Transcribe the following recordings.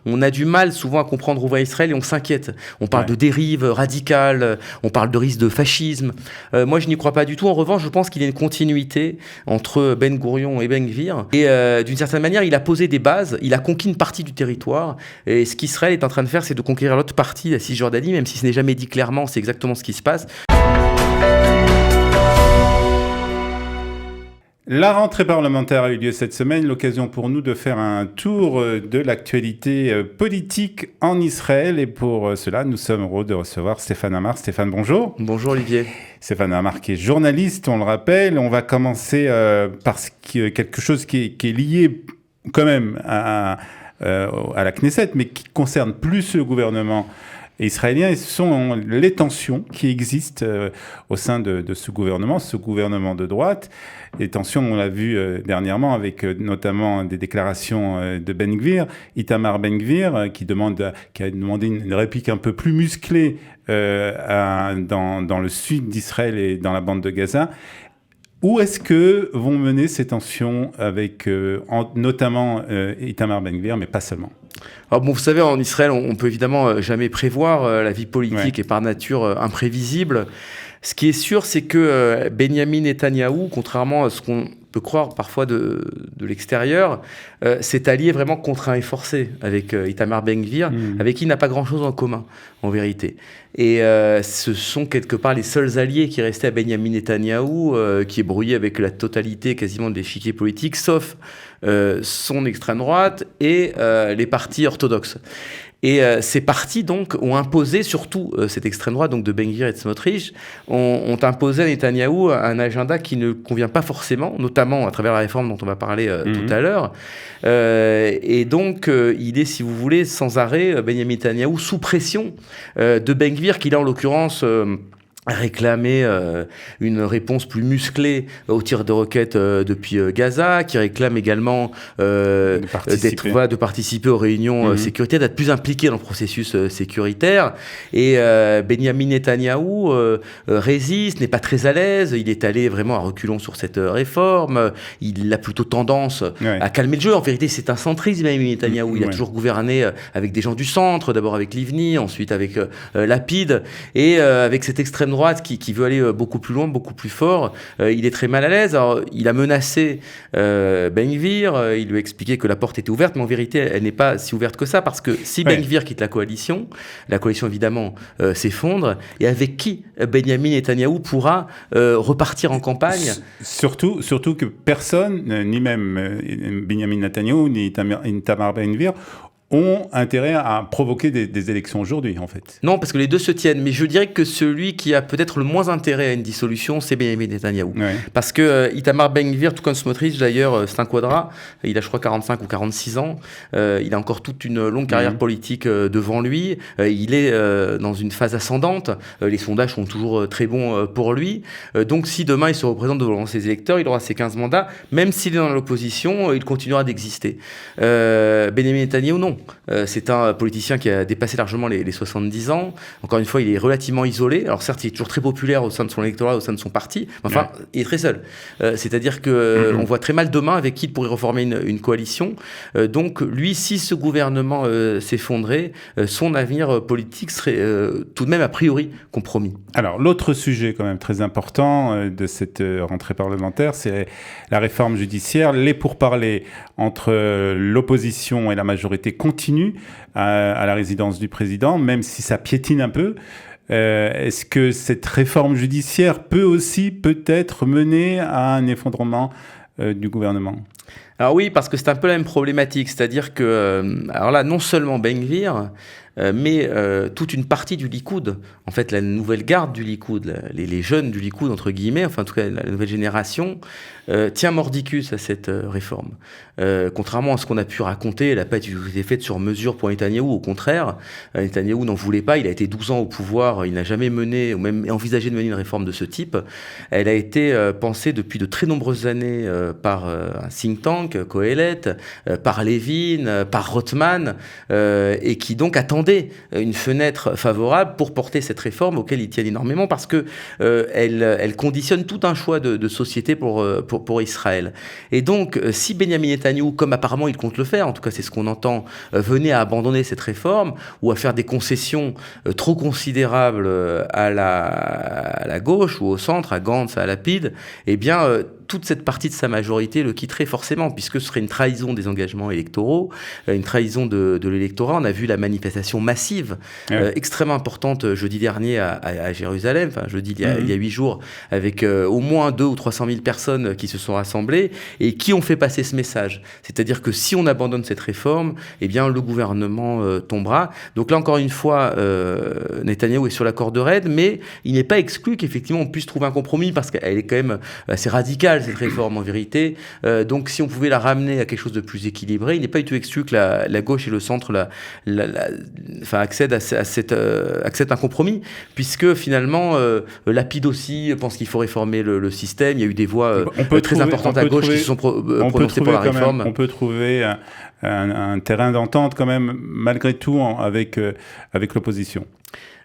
on a du mal souvent à comprendre où va Israël et on s'inquiète. On parle de dérive radicale, on parle de risque de fascisme. Moi, je n'y crois pas du tout. En revanche, je pense qu'il y a une continuité entre Ben Gourion et Ben Gvir. Et d'une certaine manière, il a posé des bases, il a conquis une partie du territoire. Et ce qu'Israël est en train de faire, c'est de conquérir l'autre partie, la Cisjordanie, même si ce n'est jamais dit clairement, c'est exactement ce qui se passe. La rentrée parlementaire a eu lieu cette semaine, l'occasion pour nous de faire un tour de l'actualité politique en Israël. Et pour cela, nous sommes heureux de recevoir Stéphane Amar. Stéphane, bonjour. Bonjour Olivier. Stéphane Amar qui est journaliste, on le rappelle. On va commencer par quelque chose qui est lié quand même à la Knesset, mais qui concerne plus le gouvernement israélien, et ce sont les tensions qui existent au sein de ce gouvernement de droite. Les tensions, on l'a vu dernièrement avec notamment des déclarations de Ben Gvir, Itamar Ben Gvir, qui a demandé une réplique un peu plus musclée dans le sud d'Israël et dans la bande de Gaza. Où est-ce que vont mener ces tensions avec notamment Itamar Ben Gvir, mais pas seulement? Alors bon, vous savez, en Israël, on peut évidemment jamais prévoir. La vie politique est par nature imprévisible. Ce qui est sûr, c'est que Benyamin Netanyahou, contrairement à ce qu'on peut croire parfois de l'extérieur, s'est allié vraiment contraint et forcé avec Itamar Ben Gvir, avec qui il n'a pas grand-chose en commun, en vérité. Et ce sont quelque part les seuls alliés qui restaient à Benyamin Netanyahou, qui est brouillé avec la totalité quasiment de l'échiquier politique, sauf son extrême droite et les partis orthodoxes. Et ces partis, donc, ont imposé, surtout cette extrême droite, donc de Ben Gvir et de Smotrich, ont imposé à Netanyahou un agenda qui ne convient pas forcément, notamment à travers la réforme dont on va parler tout à l'heure. Et donc, il est, si vous voulez, sans arrêt, Benyamin Netanyahou, sous pression de Ben Gvir, qui là, en l'occurrence... réclamer une réponse plus musclée aux tirs de roquettes depuis Gaza, qui réclame également de participer aux réunions sécuritaires, d'être plus impliqué dans le processus sécuritaire. Et Benyamin Netanyahou résiste, n'est pas très à l'aise, il est allé vraiment à reculons sur cette réforme, il a plutôt tendance à calmer le jeu. En vérité, c'est un centriste, Benyamin Netanyahou. Il a toujours gouverné avec des gens du centre, d'abord avec Livni, ensuite avec Lapid, et avec cette extrême droite qui veut aller beaucoup plus loin, beaucoup plus fort. Il est très mal à l'aise. Alors, il a menacé Ben Gvir, il lui a expliqué que la porte était ouverte, mais en vérité, elle n'est pas si ouverte que ça, parce que si Ben Gvir quitte la coalition évidemment s'effondre, et avec qui Benyamin Netanyahou pourra repartir en campagne? Surtout que personne, ni même Benyamin Netanyahou, ni Itamar Ben Gvir, ont intérêt à provoquer des élections aujourd'hui, en fait. Non, parce que les deux se tiennent. Mais je dirais que celui qui a peut-être le moins intérêt à une dissolution, c'est Benyamin Netanyahou. Parce que Itamar Ben Gvir, tout comme Smotrich, d'ailleurs, c'est un quadra. Il a, je crois, 45 ou 46 ans. Il a encore toute une longue carrière politique devant lui. Il est dans une phase ascendante. Les sondages sont toujours très bons pour lui. Donc, si demain, il se représente devant ses électeurs, il aura ses 15 mandats. Même s'il est dans l'opposition, il continuera d'exister. Benyamin Netanyahou, non. C'est un politicien qui a dépassé largement les 70 ans. Encore une fois, il est relativement isolé. Alors certes, il est toujours très populaire au sein de son électorat, au sein de son parti. Enfin, il est très seul. C'est-à-dire qu'on voit très mal demain avec qui il pourrait reformer une coalition. Donc lui, si ce gouvernement s'effondrait, son avenir politique serait tout de même a priori compromis. Alors l'autre sujet quand même très important de cette rentrée parlementaire, c'est la réforme judiciaire. Les pourparlers entre l'opposition et la majorité continuent à la résidence du président, même si ça piétine un peu. Est-ce que cette réforme judiciaire peut aussi peut-être mener à un effondrement du gouvernement ? Alors oui, parce que c'est un peu la même problématique, c'est-à-dire que, alors là, non seulement Ben Gvir, mais toute une partie du Likoud, en fait la nouvelle garde du Likoud, les jeunes du Likoud entre guillemets, enfin en tout cas la nouvelle génération, tient mordicus à cette réforme. Contrairement à ce qu'on a pu raconter, elle n'a pas été faite sur mesure pour Netanyahou, au contraire, Netanyahou n'en voulait pas, il a été 12 ans au pouvoir, il n'a jamais mené ou même envisagé de mener une réforme de ce type. Elle a été pensée depuis de très nombreuses années par un think tank, Kohelet, par Levin, par Rothman, et qui donc attend attendait une fenêtre favorable pour porter cette réforme auquel ils tiennent énormément parce que elle conditionne tout un choix de société pour Israël. Et donc, si Benyamin Netanyahou, comme apparemment il compte le faire, en tout cas c'est ce qu'on entend, venait à abandonner cette réforme ou à faire des concessions trop considérables à la gauche ou au centre, à Gantz, à Lapid, eh bien, toute cette partie de sa majorité le quitterait forcément, puisque ce serait une trahison des engagements électoraux, une trahison de l'électorat. On a vu la manifestation massive, extrêmement importante jeudi dernier à Jérusalem, enfin jeudi il y a 8 jours, avec au moins 200 ou 300 000 personnes qui se sont rassemblées et qui ont fait passer ce message. C'est-à-dire que si on abandonne cette réforme, eh bien le gouvernement tombera. Donc là encore une fois, Netanyahou est sur la corde raide, mais il n'est pas exclu qu'effectivement on puisse trouver un compromis parce qu'elle est quand même assez radicale cette réforme en vérité. Donc si on pouvait la ramener à quelque chose de plus équilibré, il n'est pas du tout exclu que la gauche et le centre accèdent acceptent un compromis, puisque finalement Lapid aussi pense qu'il faut réformer le système. Il y a eu des voix très importantes à gauche qui se sont prononcées pour la réforme. On peut trouver un terrain d'entente quand même malgré tout avec l'opposition.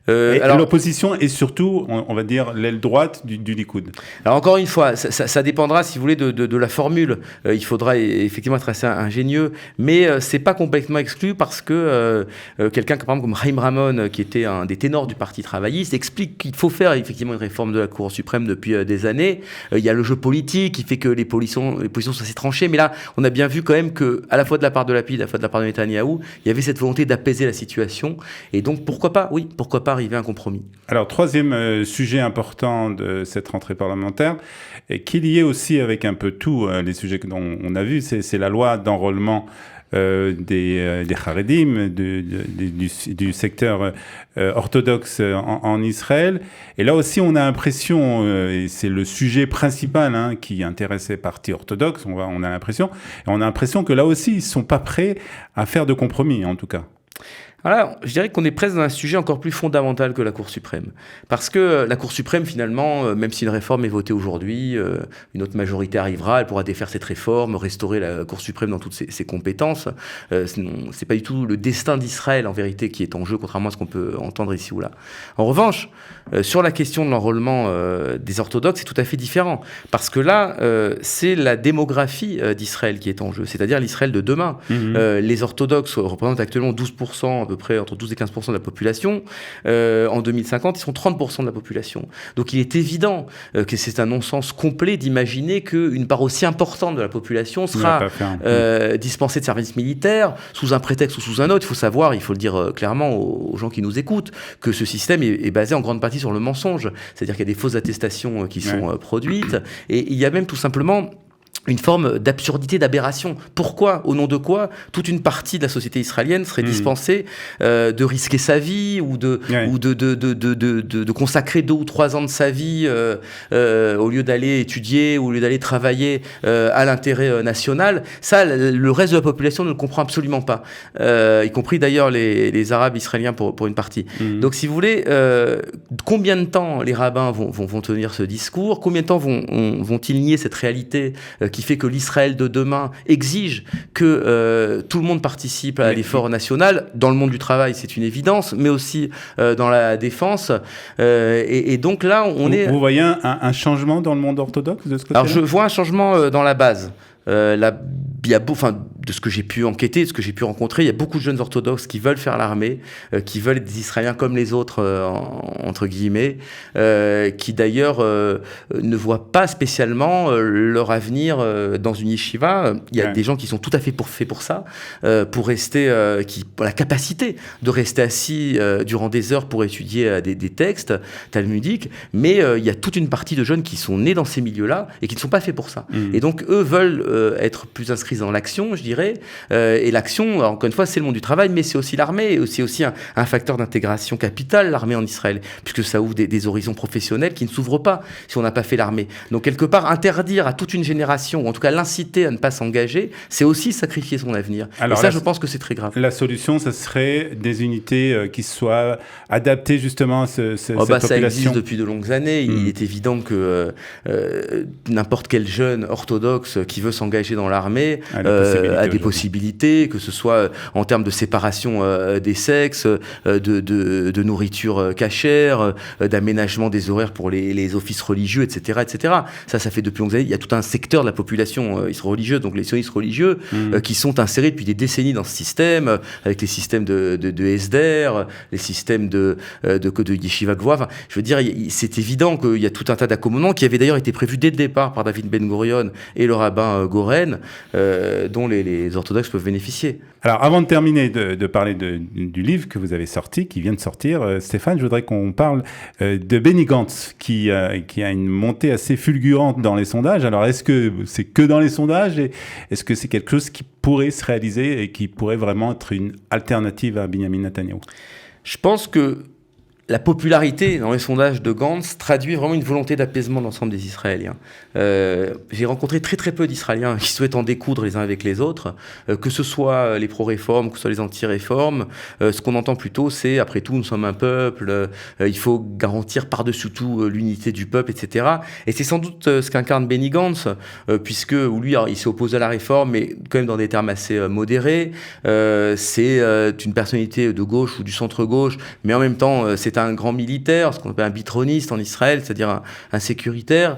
Alors, l'opposition est surtout, on va dire, l'aile droite du Likoud. Alors encore une fois, ça dépendra, si vous voulez, de la formule. Il faudra effectivement être assez ingénieux, mais c'est pas complètement exclu parce que quelqu'un par exemple comme Chaim Ramon, qui était un des ténors du Parti travailliste, explique qu'il faut faire effectivement une réforme de la Cour suprême depuis des années. Il y a le jeu politique qui fait que les positions sont assez tranchées, mais là, on a bien vu quand même que, à la fois de la part de Lapid, à la fois de la part de Netanyahou, il y avait cette volonté d'apaiser la situation. Et donc pourquoi pas arriver à un compromis. Alors, troisième sujet important de cette rentrée parlementaire, et qui est lié aussi avec un peu tous les sujets dont on a vu, c'est la loi d'enrôlement des Haredim, du secteur orthodoxe en Israël. Et là aussi, on a l'impression, et c'est le sujet principal qui intéresse les partis orthodoxes, on a l'impression que là aussi, ils ne sont pas prêts à faire de compromis, en tout cas. Voilà, je dirais qu'on est presque dans un sujet encore plus fondamental que la Cour suprême. Parce que la Cour suprême, finalement, même si une réforme est votée aujourd'hui, une autre majorité arrivera, elle pourra défaire cette réforme, restaurer la Cour suprême dans toutes ses compétences. C'est pas du tout le destin d'Israël, en vérité, qui est en jeu, contrairement à ce qu'on peut entendre ici ou là. En revanche, sur la question de l'enrôlement des orthodoxes, c'est tout à fait différent. Parce que là, c'est la démographie d'Israël qui est en jeu, c'est-à-dire l'Israël de demain. Les orthodoxes représentent actuellement 12%, à peu près entre 12 et 15% de la population. En 2050, ils sont 30% de la population. Donc il est évident que c'est un non-sens complet d'imaginer qu'une part aussi importante de la population sera dispensée de service militaire sous un prétexte ou sous un autre. Il faut savoir, il faut le dire clairement aux gens qui nous écoutent, que ce système est basé en grande partie sur le mensonge. C'est-à-dire qu'il y a des fausses attestations qui sont produites. Et il y a même tout simplement une forme d'absurdité, d'aberration. Pourquoi, au nom de quoi, toute une partie de la société israélienne serait dispensée de risquer sa vie ou de consacrer 2 ou 3 ans de sa vie au lieu d'aller étudier ou au lieu d'aller travailler à l'intérêt national. Ça, le reste de la population ne le comprend absolument pas, y compris d'ailleurs les Arabes israéliens pour une partie. Donc, si vous voulez, combien de temps les rabbins vont tenir ce discours? Combien de temps vont-ils nier cette réalité qui fait que l'Israël de demain exige que tout le monde participe à l'effort national, dans le monde du travail, c'est une évidence, mais aussi dans la défense. Et donc là, Vous voyez un changement dans le monde orthodoxe de ce côté-là? Alors je vois un changement dans la base. Il y a de ce que j'ai pu enquêter, de ce que j'ai pu rencontrer, il y a beaucoup de jeunes orthodoxes qui veulent faire l'armée, qui veulent être des Israéliens comme les autres, entre guillemets, qui d'ailleurs ne voient pas spécialement leur avenir dans une yeshiva. Il y a des gens qui sont tout à fait faits pour ça, pour rester, qui ont la capacité de rester assis durant des heures pour étudier des textes talmudiques, mais il y a toute une partie de jeunes qui sont nés dans ces milieux-là et qui ne sont pas faits pour ça. Et donc eux veulent être plus inscrits dans l'action, je dirais. Et l'action, encore une fois, c'est le monde du travail, mais c'est aussi l'armée, et c'est aussi un facteur d'intégration capitale, l'armée en Israël, puisque ça ouvre des horizons professionnels qui ne s'ouvrent pas si on n'a pas fait l'armée. Donc, quelque part, interdire à toute une génération, ou en tout cas l'inciter à ne pas s'engager, c'est aussi sacrifier son avenir. Alors, et ça, je pense que c'est très grave. La solution, ça serait des unités qui soient adaptées justement à cette population. Ça existe depuis de longues années. Il est évident que n'importe quel jeune orthodoxe qui veut s'engager s'engager dans l'armée a des possibilités, que ce soit en termes de séparation des sexes, de nourriture cachère, d'aménagement des horaires pour les offices religieux, etc., etc. Ça fait depuis longues années. Il y a tout un secteur de la population religieuse, donc les sionistes religieux, qui sont insérés depuis des décennies dans ce système, avec les systèmes de SDR, les systèmes de Yeshiva Gvoa. Enfin, je veux dire, c'est évident qu'il y a tout un tas d'accommodements qui avaient d'ailleurs été prévus dès le départ par David Ben Gurion et le rabbin Goren, dont les orthodoxes peuvent bénéficier. Alors, avant de terminer de parler du livre que vous avez sorti, qui vient de sortir, Stéphane, je voudrais qu'on parle de Benny Gantz, qui a une montée assez fulgurante dans les sondages. Alors, est-ce que c'est que dans les sondages et est-ce que c'est quelque chose qui pourrait se réaliser et qui pourrait vraiment être une alternative à Benjamin Netanyahou? Je pense que la popularité dans les sondages de Gantz traduit vraiment une volonté d'apaisement de l'ensemble des Israéliens. J'ai rencontré très très peu d'Israéliens qui souhaitent en découdre les uns avec les autres, que ce soit les pro-réformes, que ce soit les anti-réformes. Ce qu'on entend plutôt, c'est, après tout, nous sommes un peuple, il faut garantir par-dessus tout l'unité du peuple, etc. Et c'est sans doute ce qu'incarne Benny Gantz, puisque lui, il s'est opposé à la réforme, mais quand même dans des termes assez modérés. C'est une personnalité de gauche ou du centre-gauche, mais en même temps, c'est un grand militaire, ce qu'on appelle un bitroniste en Israël, c'est-à-dire un sécuritaire.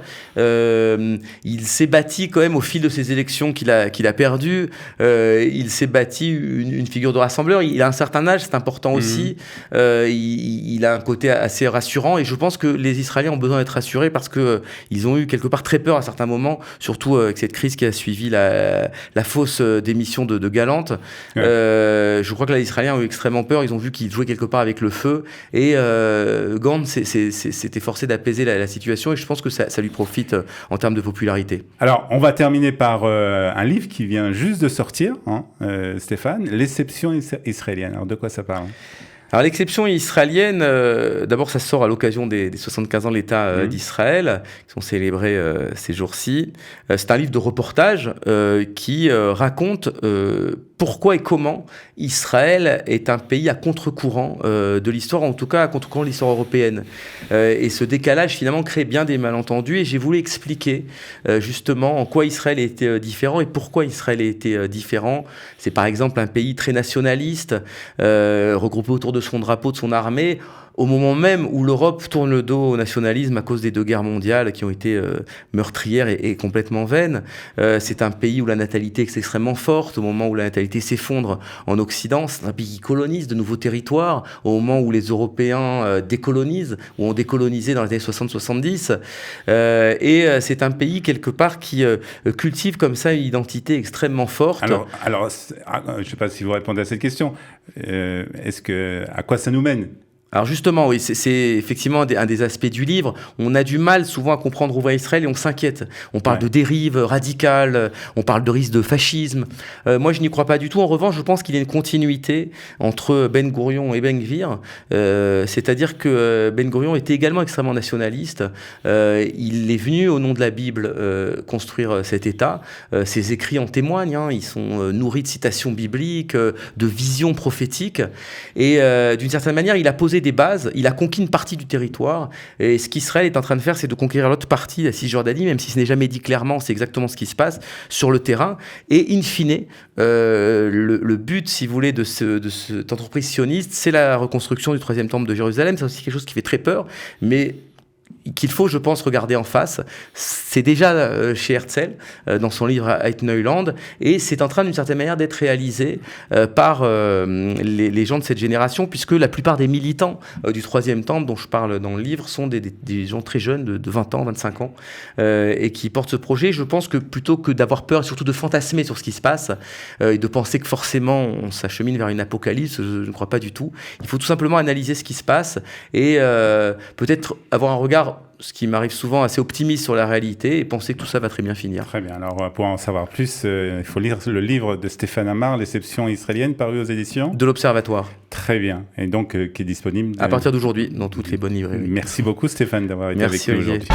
Il s'est bâti quand même au fil de ces élections qu'il a perdues. Il s'est bâti une figure de rassembleur. Il a un certain âge, c'est important aussi. Il a un côté assez rassurant et je pense que les Israéliens ont besoin d'être rassurés parce qu'ils ont eu quelque part très peur à certains moments, surtout avec cette crise qui a suivi la fausse démission de Galante. Ouais. Je crois que les Israéliens ont eu extrêmement peur. Ils ont vu qu'ils jouaient quelque part avec le feu et Gantz s'est efforcé d'apaiser la situation et je pense que ça lui profite en termes de popularité. Alors, on va terminer par un livre qui vient juste de sortir, Stéphane, L'exception israélienne. Alors, de quoi ça parle ? Alors, l'exception israélienne, d'abord, ça sort à l'occasion des 75 ans de l'État d'Israël, qui sont célébrés ces jours-ci. C'est un livre de reportage qui raconte pourquoi et comment Israël est un pays à contre-courant de l'histoire, en tout cas à contre-courant de l'histoire européenne. Et ce décalage, finalement, crée bien des malentendus. Et j'ai voulu expliquer justement en quoi Israël était différent et pourquoi Israël était différent. C'est par exemple un pays très nationaliste, regroupé autour de son drapeau, de son armée, au moment même où l'Europe tourne le dos au nationalisme à cause des 2 guerres mondiales qui ont été meurtrières et complètement vaines. C'est un pays où la natalité est extrêmement forte, au moment où la natalité s'effondre en Occident. C'est un pays qui colonise de nouveaux territoires, au moment où les Européens décolonisent, ou ont décolonisé dans les années 60-70. Et c'est un pays, quelque part, qui cultive comme ça une identité extrêmement forte. Alors je ne sais pas si vous répondez à cette question. À quoi ça nous mène ? Alors justement, oui, c'est effectivement un des aspects du livre. On a du mal souvent à comprendre où va Israël et on s'inquiète. On parle de dérive radicale, on parle de risque de fascisme. Moi, je n'y crois pas du tout. En revanche, je pense qu'il y a une continuité entre Ben Gurion et Ben Gvir. C'est-à-dire que Ben Gurion était également extrêmement nationaliste. Il est venu, au nom de la Bible, construire cet État. Ses écrits en témoignent. Ils sont nourris de citations bibliques, de visions prophétiques. Et d'une certaine manière, il a posé des bases, il a conquis une partie du territoire, et ce qu'Israël est en train de faire, c'est de conquérir l'autre partie, la Cisjordanie, même si ce n'est jamais dit clairement, c'est exactement ce qui se passe sur le terrain, et in fine, le but, si vous voulez, de cette entreprise sioniste, c'est la reconstruction du 3e temple de Jérusalem. C'est aussi quelque chose qui fait très peur, mais qu'il faut, je pense, regarder en face. C'est déjà chez Herzl, dans son livre Eit Neuland, et c'est en train, d'une certaine manière, d'être réalisé par les gens de cette génération, puisque la plupart des militants du 3e temple, dont je parle dans le livre, sont des gens très jeunes, de 20 ans, 25 ans, et qui portent ce projet. Je pense que plutôt que d'avoir peur, et surtout de fantasmer sur ce qui se passe, et de penser que forcément on s'achemine vers une apocalypse, je ne crois pas du tout. Il faut tout simplement analyser ce qui se passe, et peut-être avoir un regard, ce qui m'arrive souvent, assez optimiste sur la réalité et penser que tout ça va très bien finir. Très bien. Alors, pour en savoir plus, il faut lire le livre de Stéphane Amar, L'exception israélienne, paru aux éditions de l'Observatoire. Très bien. Et donc, qui est disponible à partir d'aujourd'hui dans toutes les bonnes librairies. Merci beaucoup, Stéphane, d'avoir été avec nous aujourd'hui.